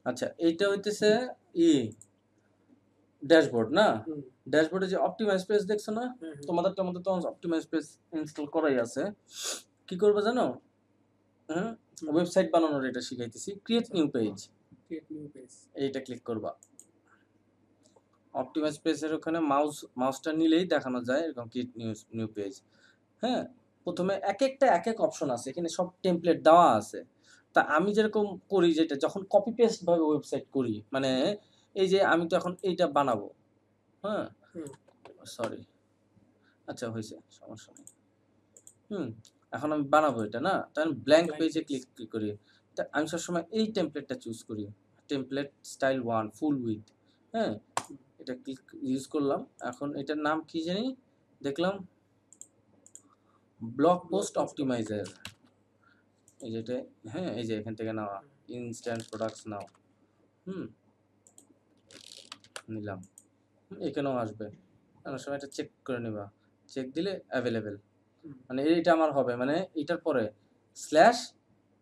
আচ্ছা এইটা হইতেছে ই ড্যাশবোর্ড না, ড্যাশবোর্ডে যে অপটিমাইজ পেজ দেখছো না, তোমাদেরটার মধ্যে তো অপটিমাইজ পেজ ইনস্টল করাই আছে। কি করবে জানো, হুম, ওয়েবসাইট বানানোর এটা শিখাইতেছি। ক্রিয়েট নিউ পেজ, এইটা ক্লিক করবা। অপটিমাইজ পেজের ওখানে মাউসটা নিলেই দেখানো যায় এরকম ক্রিয়েট নিউ পেজ। হ্যাঁ, প্রথমে এক একটা এক এক অপশন আছে, এখানে সব টেমপ্লেট দেওয়া আছে। তা আমি যেরকম করি, যেটা যখন কপি পেস্ট ভাবে ওয়েবসাইট করি, মানে এই যে আমি তো এখন এইটা বানাবো, হ্যাঁ, সরি, আচ্ছা হয়েছে, সমস্যা নেই। এখন আমি বানাবো এটা না, তাহলে ব্ল্যাঙ্ক পেজে ক্লিক করি। তা আমি সবসময় এই টেমপ্লেটটা চুজ করি, টেমপ্লেট স্টাইল 1 ফুল উইথ। হ্যাঁ, এটা ক্লিক ইউজ করলাম। এখন এটার নাম কি জানি, দেখলাম ব্লগ পোস্ট অপটিমাইজার, এই যেটা, হ্যাঁ এই যে এখান থেকে নেওয়া, ইনস্ট্যান্ট প্রোডাক্টস নাও, নিলাম। এখানেও আসবে, অনেক সময় এটা চেক করে নেবা, চেক দিলে অ্যাভেলেবেল, মানে এইটা আমার হবে, মানে এটার পরে স্ল্যাশ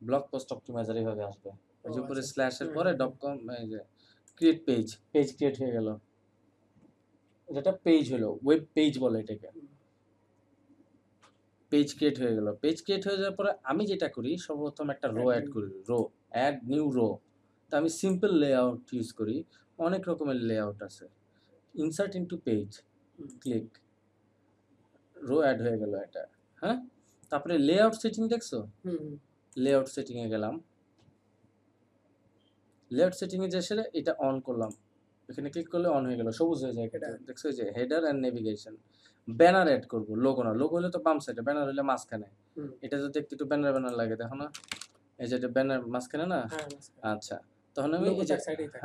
ব্লগ পোস্ট অপটিমাইজার এইভাবে আসবে। এই যে উপরে স্ল্যাশের পরে .com, এই যে ক্রিয়েট পেজ, পেজ ক্রিয়েট হয়ে গেল। এটা পেজ হলো, ওয়েব পেজ বলে এটাকে। পেজ ক্রিয়েট হয়ে গেল। পেজ ক্রিয়েট হয়ে যাওয়ার পরে আমি যেটা করি, সর্বপ্রথম একটা রো অ্যাড করি, রো অ্যাড নিউ রো। তো আমি সিম্পল লেআউট ইউজ করি, অনেক রকমের লেআউট আছে। Insert into page, click, row add হয়ে গেল এটা। হ্যাঁ, তারপরে লেআউট সেটিং দেখছো, লেআউট সেটিং এ গেলাম। লেআউট সেটিং এ যে এসে এটা অন করলাম, এখানে ক্লিক করলে অন হয়ে গেল, সবুজ হয়ে যায়। দেখছো যে header and navigation. Banner add করব, লোগো না, লোগো হলে তো বাম সাইডে, ব্যানার হলে মাঝখানে। এটা যদি দেখতে একটু ব্যানার ব্যানার লাগে, দেখো না, এই যে এটা ব্যানার মাঝখানে না। আচ্ছা, তখন আমি এই যে,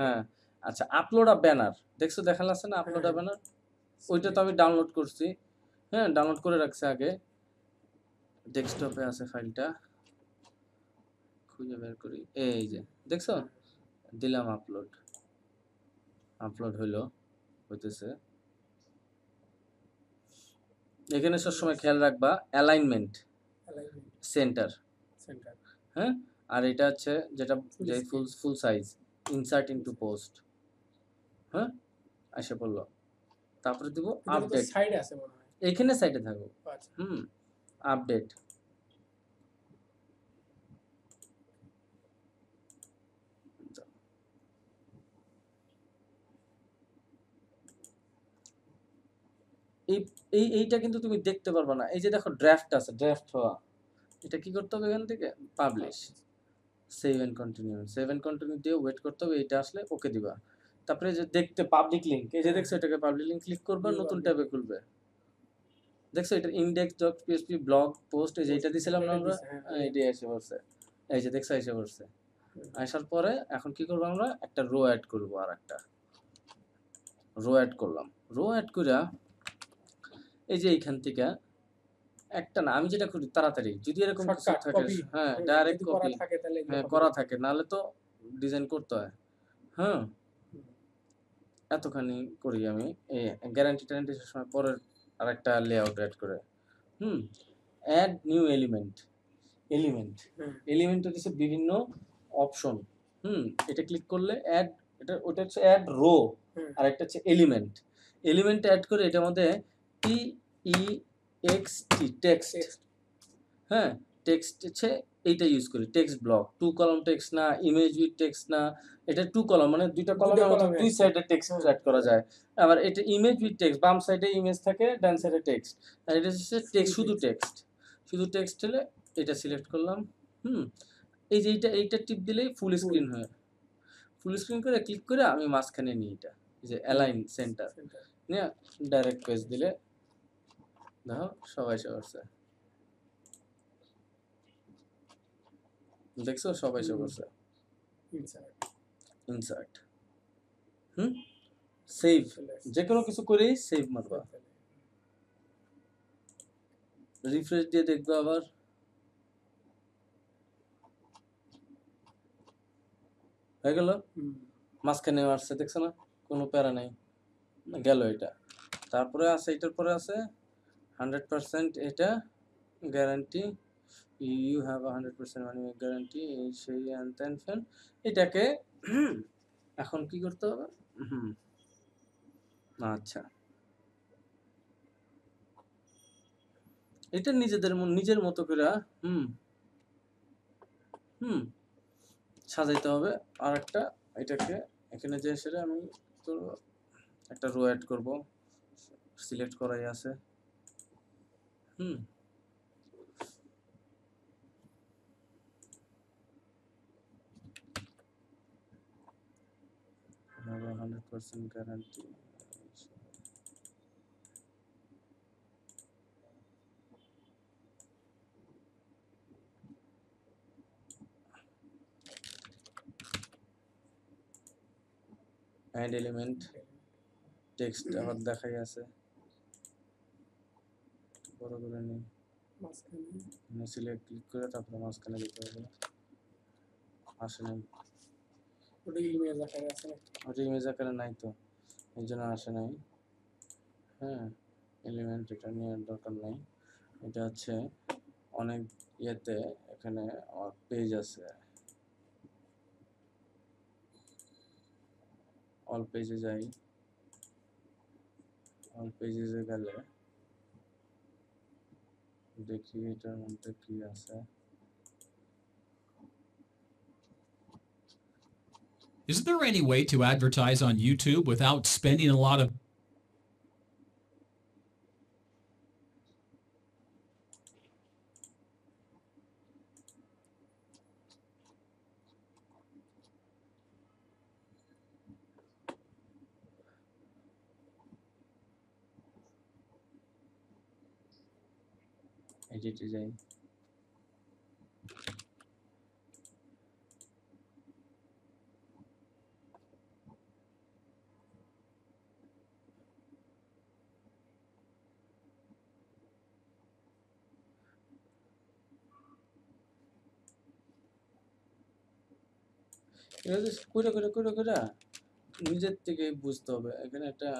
হ্যাঁ, আচ্ছা আপলোড আ ব্যানার, দেখছো দেখাল আছে না আপলোড আ ব্যানার, ওইটা তো আমি ডাউনলোড করছি। হ্যাঁ, ডাউনলোড করে রাখছি আগে, ডেস্কটপে আছে ফাইলটা, খুঁজে বের করি, এই যে দেখছো, দিলাম আপলোড, আপলোড হইলো, হইতেছে। এখানে সবসময় খেয়াল রাখবা অ্যালাইনমেন্ট সেন্টার, হ্যাঁ, আর এটা হচ্ছে যেটা যে ফুল সাইজ, ইনসার্ট ইনটু পোস্ট, হ্যাঁ, এসে পড়লো। তারপরে দিব আপডেট, সাইডে আছে মনে হয়, এখানে সাইডে থাকো। আপডেট, এইটা কিন্তু তুমি দেখতে পারবা না, এই যে দেখো ড্রাফট আছে, ড্রাফট হওয়া, এটা কি করতে হবে, এখান থেকে publish, save and continue, save and continue দিয়ে ওয়েট করতে হবে, এটা আসলে ওকে দিবা। তারপরে যে দেখতে পাবলিক লিংক, এই যে দেখছো, এটাকে পাবলিক লিংক ক্লিক করবা, নতুন ট্যাবে খুলবে। দেখছো এটা index.php ব্লগ পোস্ট, এই যে এটা দিছিলাম না আমরা, এইটাই এসে পড়ছে, এই যে দেখছো এসে পড়ছে। আসার পরে এখন কি করবো, আমরা একটা রো অ্যাড করবো, আর একটা রো অ্যাড করলাম। রো অ্যাড কইরা এই যে এইখান থেকে একটা না, আমি যেটা করি তাড়াতাড়ি, যদি এরকম কিছু থাকে, হ্যাঁ ডাইরেক্ট কপি, হ্যাঁ করা থাকে, নাহলে তো ডিজাইন করতে হয়। হ্যাঁ, এতখানি করি আমি, এই গ্যারান্টি ট্যারান্টি সময় পরের আরেকটা লেআউট অ্যাড করে। Add new element, element, element হচ্ছে বিভিন্ন অপশন। এটা ক্লিক করলে অ্যাড, এটা ওটা হচ্ছে অ্যাড রো, আর একটা হচ্ছে এলিমেন্ট। এলিমেন্ট অ্যাড করে এটার মধ্যে T E X T, text, হ্যাঁ, টেক্সট হচ্ছে এইটা ইউজ করি, text block, two column text না, ইমেজ উইথ টেক্সট না, এটা টু কলাম, মানে দুইটা কলামের মধ্যে দুই সাইডে টেক্সট অ্যাড করা যায়। আবার এটা ইমেজ উইথ টেক্সট, বাম সাইডে ইমেজ থাকে, ডান সাইডে টেক্সট, আর এটা হচ্ছে টেক্সট, শুধু টেক্সট, শুধু টেক্সট হলে এটা সিলেক্ট করলাম। এই যে এইটা টিপ দিলেই ফুল স্ক্রিন হয়, ফুল স্ক্রিন করে ক্লিক করে আমি মাঝখানে নিই, এটা এই যে অ্যালাইন সেন্টার নিয়ে ডাইরেক্ট পেজ দিলে দেখো সবাই করছে, দেখছো সবাই করছে। ইনসার্ট, সেভ, যে কোনো কিছু করে সেভ মারবা, রিফ্রেশ দিয়ে দেখবা, আবার হয়ে গেল, মাঝখানে আসছে, দেখছো না, কোনো প্যারা নাই, গেল এটা। তারপরে আছে, এটার পরে আছে 100% এটা guarantee you have 100% money back guarantee, এই সেই হ্যান ফ্যান। এটাকে এখন কি করতে হবে? আচ্ছা, এটা নিজের মতো করে সাজাইতে হবে। আর একটা এটাকে এখানে যে সেটা আমি করব, একটা রো অ্যাড করব, সিলেক্ট করাই আছে। হুম 100% গ্যারান্টি। অ্যাড এলিমেন্ট, টেক্সট আবার দেখাই আছে, বড় করে নিই, মাঝখানে সিলেক্ট ক্লিক করে তারপরে মাঝখানে দিতে হবে। আসে নাই, ওটা ইমেজ আকারে আছে না, ওটা ইমেজ আকারে নাই তো, এই জন্য আসে নাই। হ্যাঁ, এলিমেন্ট এটা নিয়ে দরকার নাই। এটা হচ্ছে অনেক ইয়েতে, এখানে আমার পেজ আছে, অল পেজে যাই, অল পেজে গেলে দেখি এটার মধ্যে কি আছে। Is there any way to advertise on YouTube without spending a lot of এডিটে যাই, এটা করে করে করে করে নিজের থেকে বুঝতে হবে। এখানে একটা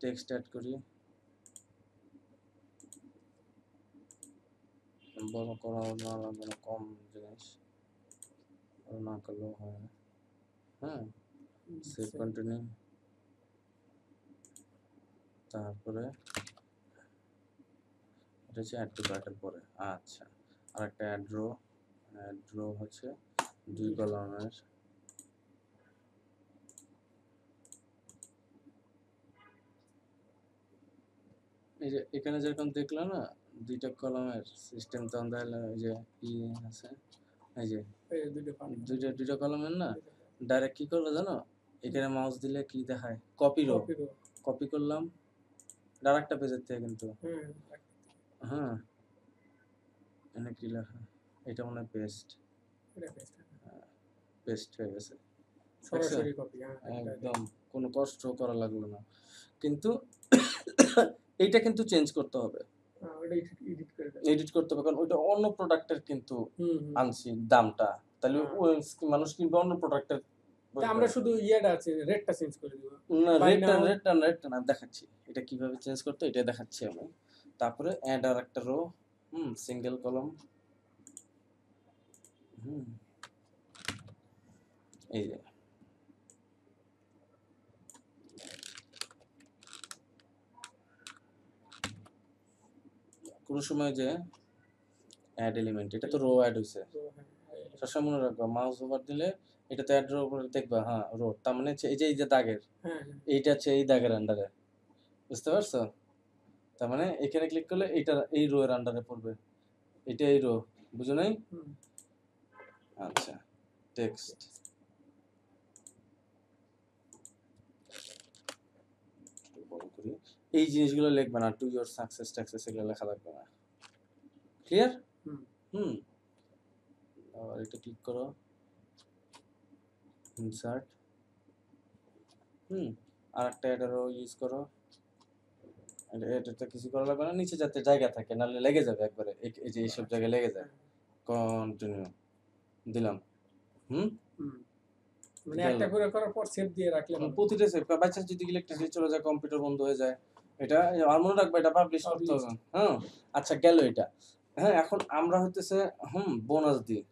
টেক্সট অ্যাড করি, বড় করা না লাগবে না, কম জিনিস না করলেও হয়। হ্যাঁ, সেভ কন্টিনিউ, তারপরে এটা হচ্ছে অ্যাড টু কার্টের পরে। আচ্ছা, আর একটা অ্যাড রো হচ্ছে 2 কলামের, এই যে এখানে যেরকম দেখলো না 2টা কলামের সিস্টেম, তখন তাহলে ওই যে ই আছে, এই যে দুইটা কলামের না, ডাইরেক্ট কি করলো জানো, এখানে মাউস দিলে কি দেখায়, কপি করলাম আরেকটা পেজের থেকে, কিন্তু হ্যাঁ এখানে কি লেখা, এটা মনে হয় পেস্ট হয়ে গেছে, সরাসরি কপি, একদম কোনো কষ্ট করা লাগলো না। কিন্তু এইটা কিন্তু চেঞ্জ করতে হবে, এডিট করতে হবে, কারণ ওইটা অন্য প্রোডাক্টের কিন্তু আনছি দামটা, তাহলে মানুষ কিনবে অন্য প্রোডাক্টের। আমরা শুধু ইয়েটা আছে, রেটটা চেঞ্জ করে দিব না, রেটটা না দেখাচ্ছি, এটা কিভাবে চেঞ্জ করতে এটা দেখাচ্ছি আমি। তারপরে অ্যাড আর একটা রো, সিঙ্গেল কলাম, এই যে কোনো সময় যে অ্যাড এলিমেন্ট, এটা তো রো অ্যাড হইছে, সবসময় মনে রাখবা মাউস ওভার দিলে এটাতে অ্যাড রো উপরে দেখবা, হ্যাঁ রো, তার মানে হচ্ছে এই যে দাগের, এইটা হচ্ছে এই দাগের আন্ডারে, বুঝতে পারছো? তার মানে এখানে ক্লিক করলে এইটা এই রো এর আন্ডারে পড়বে, এটা এই রো, বুঝো নাই? আচ্ছা, টেক্সট বড় করি, এই জিনিসগুলো লিখবে না, টু ইওর সাকসেস ট্যাক্সেস এগুলো লেখা লাগবে না, ক্লিয়ার? আবার এটা ক্লিক করো, ইনসার্ট, আর একটা এটারও ইউজ করো, এটাতে কিছু করা লাগবে না, নিচে যাতে জায়গা থাকে, নাহলে লেগে যাবে একবারে, এই যে এইসব জায়গায় লেগে যায়। কন্টিনিউ দিলাম, মানে একটা করে করার পর সেভ দিয়ে রাখলে প্রতিটা সেভ, বাচ্চা যদি ইলেকট্রিসিটি চলে যায়, কম্পিউটার বন্ধ হয়ে যায়, এটা আর মনে রাখবে এটা পাবলিশ করতে হবে। আচ্ছা, গেল এটা। হ্যাঁ, এখন আমরা হইতেছে বোনাস দিই।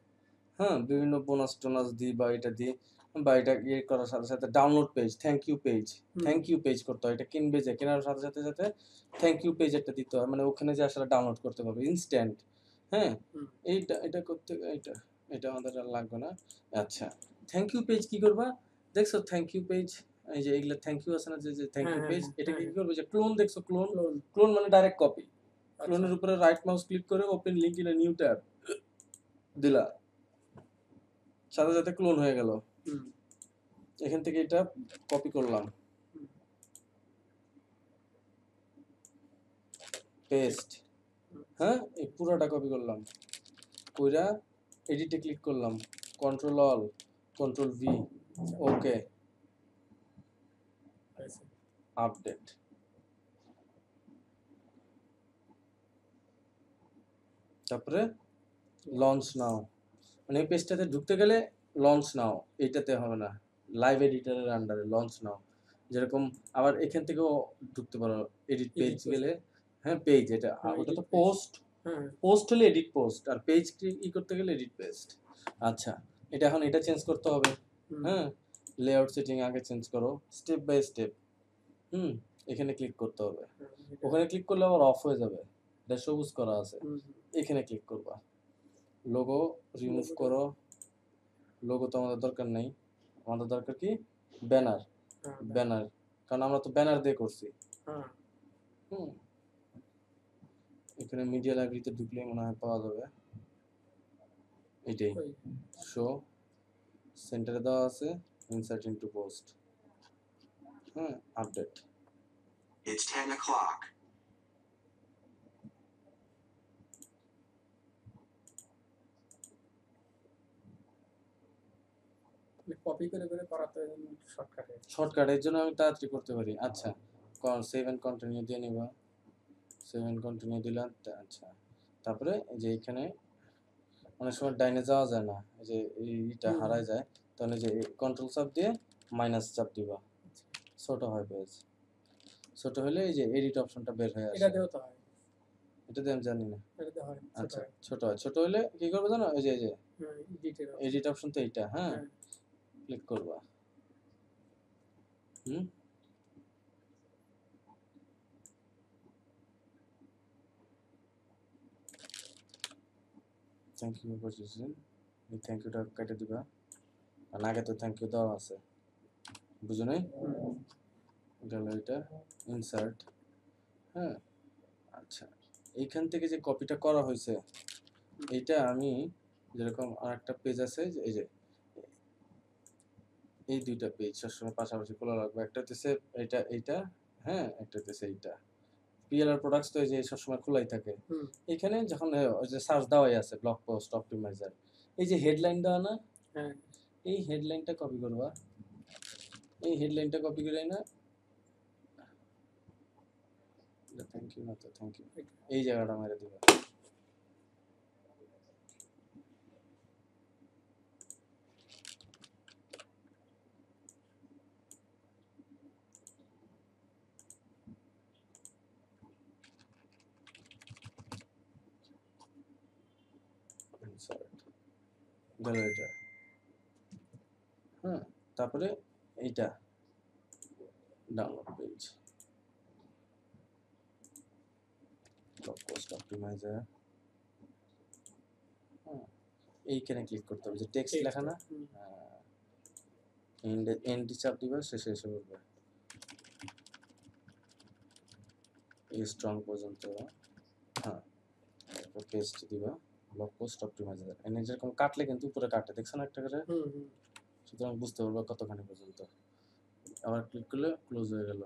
হ্যাঁ, বিভিন্ন বোনাস টোনাস দিই বা এটা দিই বা এটা ইয়ে করার সাথে সাথে download page, thank you page, thank you page করতে হয়। এটা কিনবে যে কেনার সাথে সাথে সাথে থ্যাংক ইউ পেজ একটা দিতে হয়, মানে ওখানে যে আসলে ডাউনলোড করতে পারবে ইনস্ট্যান্ট। হ্যাঁ, হুম। এটা করতে এটা আমাদের আর লাগবে না। আচ্ছা, থ্যাংক ইউ পেজ কি করবা, দেখছো থ্যাংক ইউ পেজ, এই যে এগুলা থ্যাংক ইউ আছে না, যে থ্যাংক হ্যাঁ ইউ হ্যাঁ পেজ, হ্যাঁ এটাকে হ্যাঁ কি করবে, যে ক্লোন দেখছো, ক্লোন ক্লোন। ক্লোন মানে ডাইরেক্ট কপি। আচ্ছা। ক্লোনের উপরে রাইট মাউস ক্লিক করে open link in a new tab দিলা, সাথে সাথে ক্লোন হয়ে গেল। হুম। এখান থেকে এটা কপি করলাম, হুম। পেস্ট। হ্যাঁ, এই পুরোটা কপি করলাম, কইরা এডিটে ক্লিক করলাম, কন্ট্রোল অল, কন্ট্রোল ভি, ওকে, হয়েছে। আপডেট। তারপরে লঞ্চ নাও, মানে এই পেজটাতে ঢুকতে গেলে লঞ্চ নাও, এইটাতে হবে না, লাইভ এডিটরের আন্ডারে লঞ্চ নাও। যেরকম আবার এখান থেকেও ঢুকতে পারো, এডিট পেজ Edit page। গেলে, হ্যাঁ পেজ, এটা হ্যাঁ, ওটা edit তো page। পোস্ট, হ্যাঁ পোস্ট হলে এডিট পোস্ট, আর পেজ ই করতে গেলে এডিট পেস্ট। আচ্ছা, এটা এখন এটা চেঞ্জ করতে হবে। হুম। হ্যাঁ, লেআউট সেটিং আগে চেঞ্জ করো স্টেপ বাই স্টেপ। এখানে ক্লিক করতে হবে, হ্যাঁ, এটা। ওখানে ক্লিক করলে আবার অফ হয়ে যাবে, এটা সবুজ করা আছে। হুম, এখানে ক্লিক করবা, লোগো রিমুভ logo টা- করো, লোগো তো আমাদের দরকার নেই, আমাদের দরকার কি, ব্যানার, হ্যাঁ ব্যানার, কারণ আমরা তো ব্যানার দিয়ে করছি। হ্যাঁ হুম, এখানে মিডিয়া লাইব্রেরিতে ঢুকলে মনে হয় পাওয়া যাবে, এটাই ওই। শো, সেন্টারে দেওয়া আছে, ইনসার্ট ইনটু পোস্ট, হ্যাঁ, আপডেট। It's 10 o'clock. কপি করে করে করাতে শর্টকাটে। শর্টকাট, এর জন্য আমি তাড়াতাড়ি করতে পারি। আচ্ছা, সেভ এন্ড কন্টিনিউ দিয়ে নিবা, সেভ এন্ড কন্টিনিউ দিলাম। আচ্ছা, তারপরে এই যে এখানে অনেক সময় ডাইনে যাওয়া যায় না, এই যে এইটা হুম। হারায় যায়, তখন এই যে কন্ট্রোল চাপ দিয়ে মাইনাস চাপ দিবা, ছোট হয় পেজ, ছোট হলে এই যে এডিট অপশনটা বের হয়ে এটা আসে। দিয়েও তো হয়, এটা দিয়ে আমি জানি না। এটাতে হয় ছোট আচ্ছা, হয়। ছোট হয়, ছোট হলে কি করবে জানো, এই যে হ্যাঁ, এডিটের এডিট অপশন তো এইটা, হ্যাঁ, হ্যাঁ। ক্লিক করবা। হুম, থ্যাংক ইউ ফর চুজিং, এই থ্যাংক ইউটা কেটে দিবা, আর আগে তো থ্যাংক ইউ দেওয়া আছে, বুঝো নাই, গেল এটা, ইনসার্ট। হ্যাঁ, আচ্ছা, এইখান থেকে যে কপিটা করা হয়েছে, এইটা আমি যেরকম আর একটা পেজ আছে, এই যে এই দুইটা পেজ সবসময় পাশাপাশি খোলা রাখবো, একটা হচ্ছে এইটা, হ্যাঁ, একটা হচ্ছে এইটা, পিএলআর প্রোডাক্টস তো এই যে সবসময় খোলাই থাকে। হুম। এখানে যখন ওই যে সার্চ দেওয়াই আছে, ব্লগ পোস্ট অপটিমাইজার, এই যে হেডলাইন দেওয়া না, হ্যাঁ, এই হেডলাইনটা কপি করবা, এই হেডলাইনটা কপি করে না, থ্যাংক ইউ না তো, থ্যাংক ইউ, এই জায়গাটা মেরে দিবা। ইনসার্ট গেল এটা, হ্যাঁ, তারপরে এইটা download page, blog post optimiser, হ্যাঁ, এইখানে ক্লিক করতে হবে, যে টেক্সট লেখা না, হুম। এন্ড চাপ দিবা, শেষে এসে বলবে এই স্ট্রং পর্যন্ত, হ্যাঁ, তারপর পেস্ট দিবা, ব্লগ পোস্ট অপটিমাইজার, এনে যেরকম কাটলে কিন্তু উপরে কাটে, দেখছো না একটা করে, হুম, হুম। সুতরাং বুঝতে পারবো কতখানি পর্যন্ত। আবার ক্লিক করলে ক্লোজ হয়ে গেল।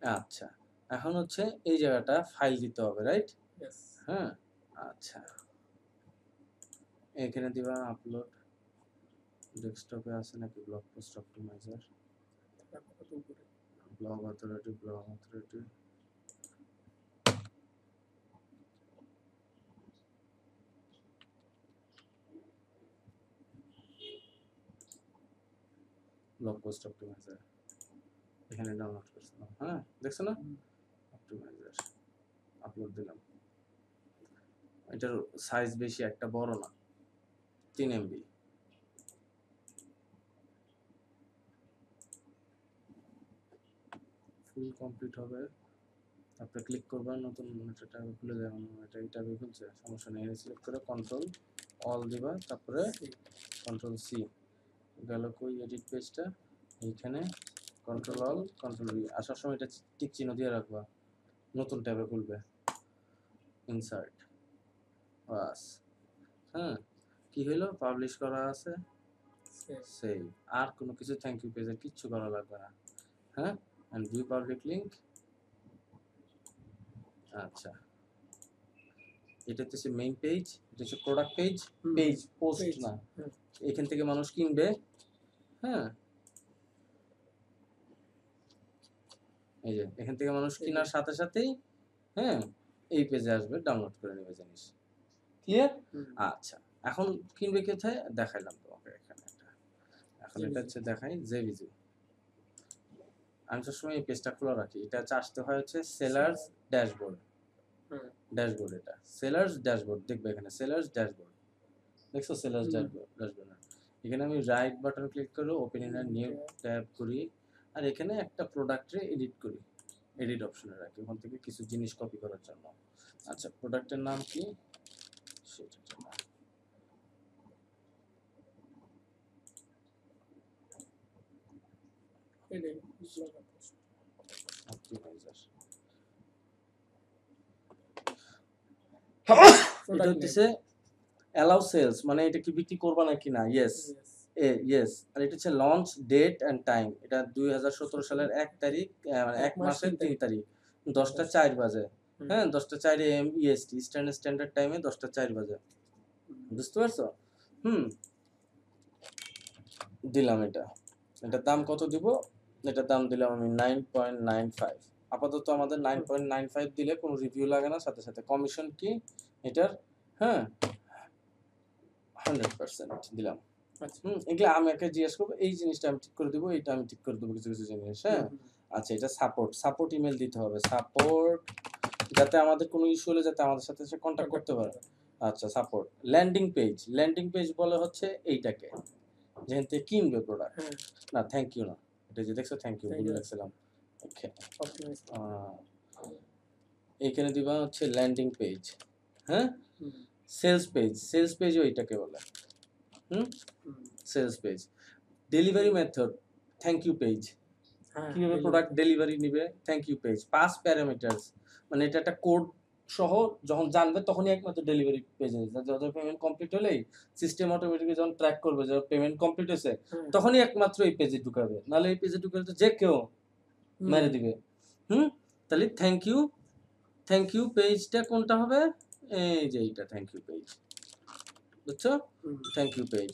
আচ্ছা, এখন হচ্ছে এই জায়গাটা ফাইল দিতে হবে, রাইট? Yes। হ্যাঁ, আচ্ছা, এখানে দিবা আপলোড, ডেস্কটপে আছে নাকি ব্লগ পোস্ট অপটিমাইজার, তারপর কত উপরে। Blog authority, blog authority, blog post optimiser, এখানে ডাউনলোড করছিলাম, হ্যাঁ, দেখছো না, অপটিমাইজার, আপলোড দিলাম, এটার সাইজ বেশি, একটা বড় না, 3 MB। ফুল কমপ্লিট হবে, তারপরে ক্লিক করবা, নতুন একটা ট্যাব খুলে যাবে, এটা এই ট্যাবে খুলছে, সমস্যা নেই। সিলেক্ট করে কন্ট্রোল অল দিবা, তারপরে কন্ট্রোল সি গেল কই এডিট পেজটা, এইখানে কন্ট্রোল অল কন্ট্রোল ভি, আসার সময় এটা টিক চিহ্ন দিয়ে রাখবা, নতুন ট্যাবে খুলবে, ইনসার্ট, বাস। হ্যাঁ, কি হইলো, পাবলিশ করা আছে, সেই আর কোনো কিছু থ্যাংক ইউ পেজের কিচ্ছু করা লাগবে না। হ্যাঁ, এন্ড ভিউ পাবলিক লিংক। আচ্ছা, এটা হচ্ছে মেইন পেজ, এটা হচ্ছে product page, page post page, না, হুম। এখান থেকে মানুষ কিনবে। হ্যাঁ, এই যে এখান থেকে মানুষ কেনার সাথে সাথেই হ্যাঁ এই পেজে আসবে, ডাউনলোড করে নেবে জিনিস। ক্লিয়ার? আচ্ছা, এখন কিনবে কোথায় দেখাইলাম তোমাকে এখানে একটা। এখন এটা হচ্ছে দেখাই জেভিজু। আমি সবসময় এই পেজটা খোলা রাখি। এটা হচ্ছে আসতে হয় হচ্ছে সেলার্স ড্যাশবোর্ড। ড্যাশবোর্ড, এটা সেলার্স ড্যাশবোর্ড, দেখবে এখানে সেলার্স ড্যাশবোর্ড, দেখছো সেলার্স ড্যাশবোর্ড। এখানে আমি রাইট বাটন ক্লিক করে open in a new tab করি, আর এখানে একটা প্রোডাক্টে এডিট করি, এডিট অপশনে রাখি, ওখান থেকে কিছু জিনিস কপি করার জন্য। আচ্ছা, প্রোডাক্টের নাম কি সেটা না, অপটিমাইজার। এটা হচ্ছে অ্যালাউ সেলস, মানে এটা কি বিক্রি করবা নাকি না, ইয়েস ইয়েস। আর এটা হচ্ছে লঞ্চ ডেট এন্ড টাইম, এটা 2017 সালের 1 তারিখ, মানে 1 মাসের 3 তারিখ 10টা 4 বাজে। হ্যাঁ, 10টা 4 AM EST, ইস্টার্ন স্ট্যান্ডার্ড টাইমে 10টা 4 বাজে। বুঝতে পারছো? দিলাম এটা। এটার দাম কত দিব? এটার দাম দিলাম আমি 9.95। আপাতত আমাদের 9.95 দিলে কোনো রিভিউ লাগে না, সাথে সাথে কমিশন কি এটার, হ্যাঁ 100% দিলাম। এগুলো আমাকে জিজ্ঞেস করবো, এই জিনিসটা আমি ঠিক করে দেবো, এইটা আমি ঠিক করে দেবো, কিছু কিছু জিনিস। হ্যাঁ, আচ্ছা, এটা সাপোর্ট ইমেল দিতে হবে, সাপোর্ট, যাতে আমাদের কোনো ইস্যু হলে যাতে আমাদের সাথে সে কন্ট্যাক্ট করতে পারে। আচ্ছা, সাপোর্ট। ল্যান্ডিং পেজ বলে হচ্ছে এইটাকে, যেখান থেকে কিনবে প্রোডাক্ট। না, থ্যাংক ইউ না, এটা যে দেখছো থ্যাংক ইউ বলে রাখছিলাম। ওকে, এইখানে দিবা হচ্ছে ল্যান্ডিং পেজ। হ্যাঁ, সেলস পেজ ওইটাকে বলে। Sales page. Delivery method, thank you page, কিভাবে প্রোডাক্ট ডেলিভারি নিবে, thank you page. Pass parameters, মানে এটা একটা কোড সহ যখন জানবে তখনই একমাত্র ডেলিভারি পেজে যত পেমেন্ট কমপ্লিট হলেই সিস্টেম অটোমেটিক্যালি যখন ট্র্যাক করবে যে পেমেন্ট কমপ্লিট হয়েছে, তখনই একমাত্র এই পেজে ঢুকাবে, নাহলে এই পেজে ঢুকালে তো যে কেউ মেরে দিবে। তাহলে থ্যাংক ইউ পেজটা কোনটা হবে, এই যে এইটা থ্যাংক ইউ পেজ, বুঝছো? Thank you page.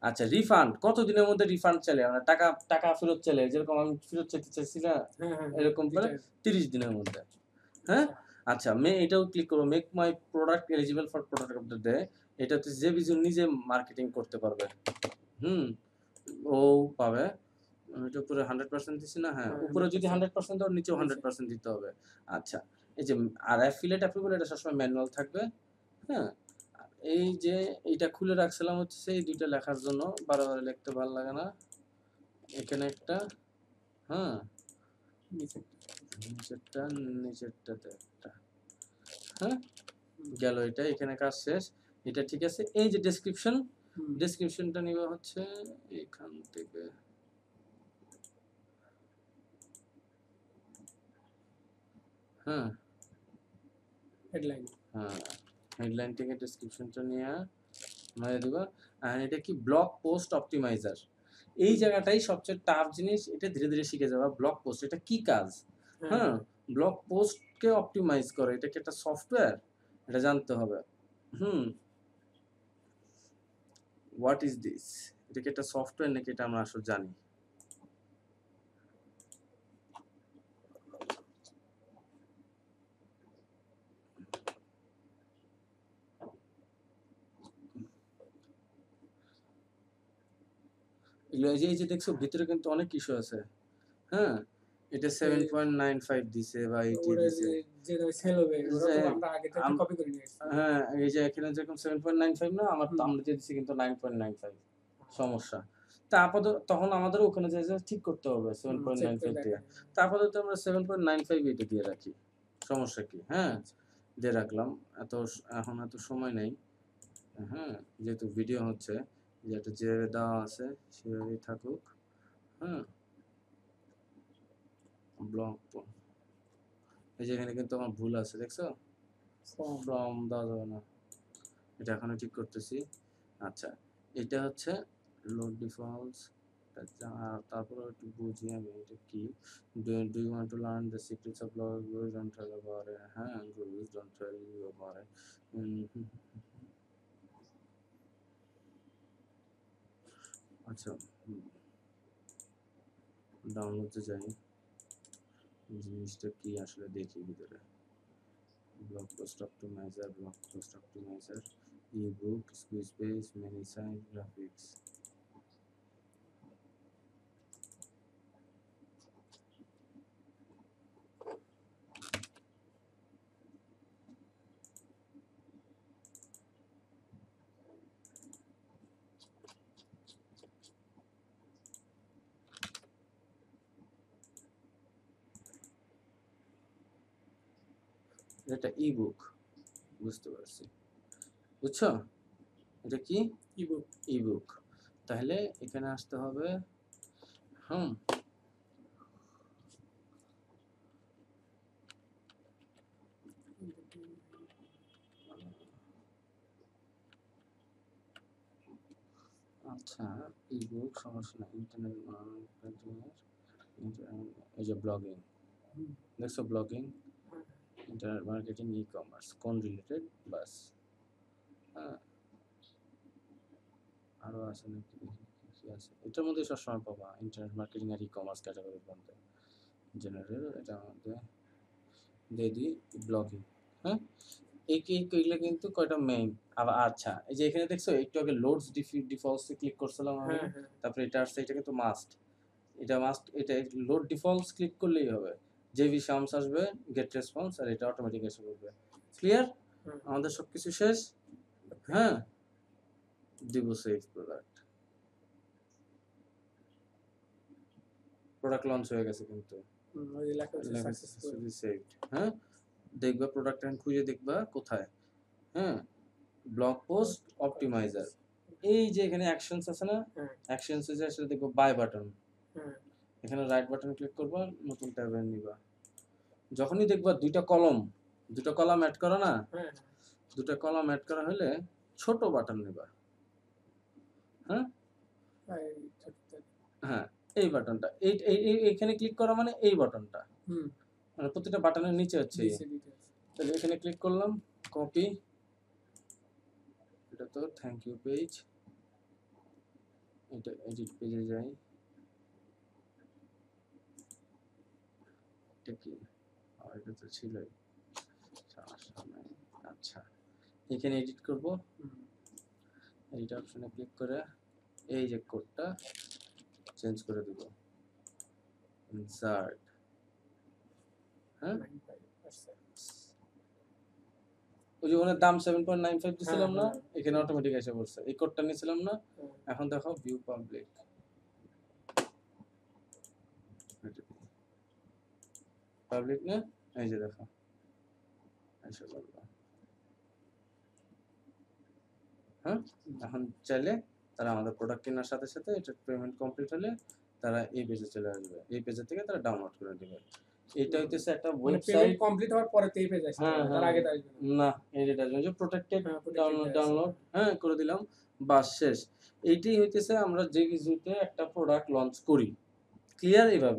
আচ্ছা, রিফান্ড, কতদিনের মধ্যে রিফান্ড চলে, মানে টাকা ফেরত চলে, যেরকম আমি ফেরত চাইতে চাইছি না, এরকম করে 30 দিনের মধ্যে। হ্যাঁ, আচ্ছা, এটাও ক্লিক করবো, make my product eligible for product of the day. এটা হচ্ছে যে বিজন নিজে মার্কেটিং করতে পারবে, ও পাবে। এটা উপরে 100% দিছি না, হ্যাঁ, উপরে যদি 100% দাও, নিচেও 100% দিতে হবে। আচ্ছা, এই যে আর অ্যাফিলিয়েট অ্যাপ্রুভাল, এটা সবসময় ম্যানুয়াল থাকবে। হ্যাঁ, এই যে এইটা খুলে রাখছিলাম হচ্ছে সেই দুইটা লেখার জন্য, বারবার লিখতে ভালো লাগে না। এখানে একটা, হ্যাঁ, নিচেরটাতে একটা, হ্যাঁ, গেল এটা, এখানে কাজ শেষ। এটা ঠিক আছে। এই যে ডেসক্রিপশনটা নিবা হচ্ছে এখান থেকে, হ্যাঁ, হেডলাইন থেকে ডেসক্রিপশনটা নিয়ে মানে দিবা। আর এটা কি ব্লগ পোস্ট অপটিমাইজার, এই জায়গাটাই সবচেয়ে টাফ জিনিস, এটা ধীরে ধীরে শিখে যাবা। ব্লগ পোস্ট এটা কি কাজ? হ্যাঁ, ব্লগ পোস্টকে অপটিমাইজ করে, এটা কি একটা সফটওয়্যার, এটা জানতে হবে। হোয়াট ইজ দিস, এটা কি একটা সফটওয়্যার নাকি, এটা আমরা আসলে জানি। এই যে দেখছো ভিতরে কিন্তু অনেক কিছু আছে। হ্যাঁ, এটা 7.95 দিছে বা 80 ওরা দিছে। যে সেল হবে ওরা তো যে আমরা আগে থেকে আম- কপি করে নিয়ে আসছি। হ্যাঁ, এই যে এখানে যেরকম 7.95 না, হুম। আমরা দিয়ে দিছি কিন্তু 9.95, সমস্যা। তা আপাতত তখন আমাদের ওখানে যে ঠিক করতে হবে চেক করে 7.95 দিয়ে। দেখেন। তা আপাতত আমরা 7.95 এটা দিয়ে রাখি, সমস্যা কি? হ্যাঁ, দিয়ে রাখলাম। এখন এত সময় নেই। হ্যাঁ, যেহেতু ভিডিও হচ্ছে, যেটা যে দেওয়া আছে সেভাবেই থাকুক। হ্যাঁ, ব্লক এই যে এখানে কিন্তু আমার ভুল আছে, দেখছো? From ফ্রম দেওয়া যাবে না, এটা এখনো ঠিক করতেছি। আচ্ছা, এটা হচ্ছে লোড ডিফল্টস। তারপরে একটু বুঝি আমি এটা কি। Do you want to learn the secrets of blog? Don't tell about it. হ্যাঁ, don't tell you about it. আচ্ছা, ডাউনলোডে যাই, জিনিসটা কি আসলে দেখি ভিতরে। Blog post optimiser, ebook, squeeze page, many site, graphics. এটা ইবুক, বুঝতে পারছি। বুঝছো? এটা কি? ইবুক। ইবুক। তাহলে এখানে আসতে হবে। হুম, আচ্ছা, ইবুক সমস্যা না। ইন্টারনেট এই যে ব্লগিং, দেখছো? Blogging, internet marketing, e commerce, কোন রিলেটেড, বাস। হ্যাঁ, আরো আছে নাকি দেখি কি কি আছে। এটার মধ্যে সবসময় পাবা ইন্টারনেট মার্কেটিং আর ই কমার্স ক্যাটাগরির মধ্যে। জেনারেল, এটা মধ্যে দিয়ে দিই ব্লগিং। হ্যাঁ, এইগুলো কিন্তু কয়টা মেইন। আবার আচ্ছা, এই যে এখানে দেখছো একটু আগে লোডস ডিফল্টস এ ক্লিক করছিলাম আমি, হ্যাঁ, হ্যাঁ। তারপরে এটা আসছে, এটা কিন্তু মাস্ট। এটা মাস্ট, এটা লোড ডিফল্টস ক্লিক করলেই হবে। জেভি শামস আসবে, গেট রেসপন্স, আর এটা অটোমেটিক এসে পড়বে। ক্লিয়ার? হুম। আমাদের সবকিছু শেষ। হ্যাঁ, দিব সেভ প্রোডাক্ট। প্রোডাক্ট লঞ্চ হয়ে গেছে কিন্তু। ওই যে লেখা আছে সাকসেসফুল। successfully saved। হ্যাঁ, দেখবা প্রোডাক্ট এখন খুঁজে দেখবা কোথায়। হ্যাঁ, ব্লগ পোস্ট অপটিমাইজার, এই যে এখানে অ্যাকশনস আছে না, হ্যাঁ, অ্যাকশনস এ আসলে দেখবো বাই বাটন। হ্যাঁ, এখানে রাইট বাটন ক্লিক করবা, নতুন ট্যাবে নিবা। যখনই দেখবা দুটো কলাম অ্যাড করা না, হ্যাঁ, দুটো কলাম অ্যাড করা হলে ছোট বাটন নিবা। হ্যাঁ, হ্যাঁ, এই ছোটটা। হ্যাঁ, এই বাটনটা, এইখানে ক্লিক করা মানে এই বাটনটা, হুম, মানে প্রতিটা বাটনের নিচে হচ্ছে এই। দিছে ডিটেইলস। তাহলে এখানে ক্লিক করলাম, কপি, এটা তো থ্যাংক ইউ পেজ, এটা এডিট পেজে যাই। এটা কি? এটা তো ছিলই, সমস্যা নাই। আচ্ছা, এখানে এডিট করব, হুম, এডিট অপশনে ক্লিক করে এই যে কোডটা চেঞ্জ করে দেব, ইনসার্ট। হ্যাঁ, 95%। ওই যে ওখানে দাম 7.95 দিছিলাম না, হ্যাঁ, এখানে অটোমেটিক এসে পড়ছে। এই কোডটা নিছিলাম না, হ্যাঁ। এখন দেখো ভিউ পাবলিক, পাবলিক না, এই যে দেখো এসে পড়লো। হ্যাঁ, এখন চাইলে তারা আমাদের প্রোডাক্ট কেনার সাথে সাথে এটা পেমেন্ট কমপ্লিট হলে তারা এই পেজে চলে আসবে, এই পেজে থেকে তারা ডাউনলোড করে দেবে। এটা হইতেছে একটা মানে ওয়েবসাইট। পেমেন্ট কমপ্লিট হওয়ার পরে তেই পেজ আসবে, হ্যাঁ, তার হ্যাঁ, আগে তো আসবে না। না, এই যেটা যে প্রোটেক্টেড হ্যাঁ, protected আছে। ডাউনলোড, হ্যাঁ, করে দিলাম, বাস শেষ। এইটাই হইতেছে আমরা যে কিছুতে একটা প্রোডাক্ট লঞ্চ করি। ক্লিয়ার? এইভাবে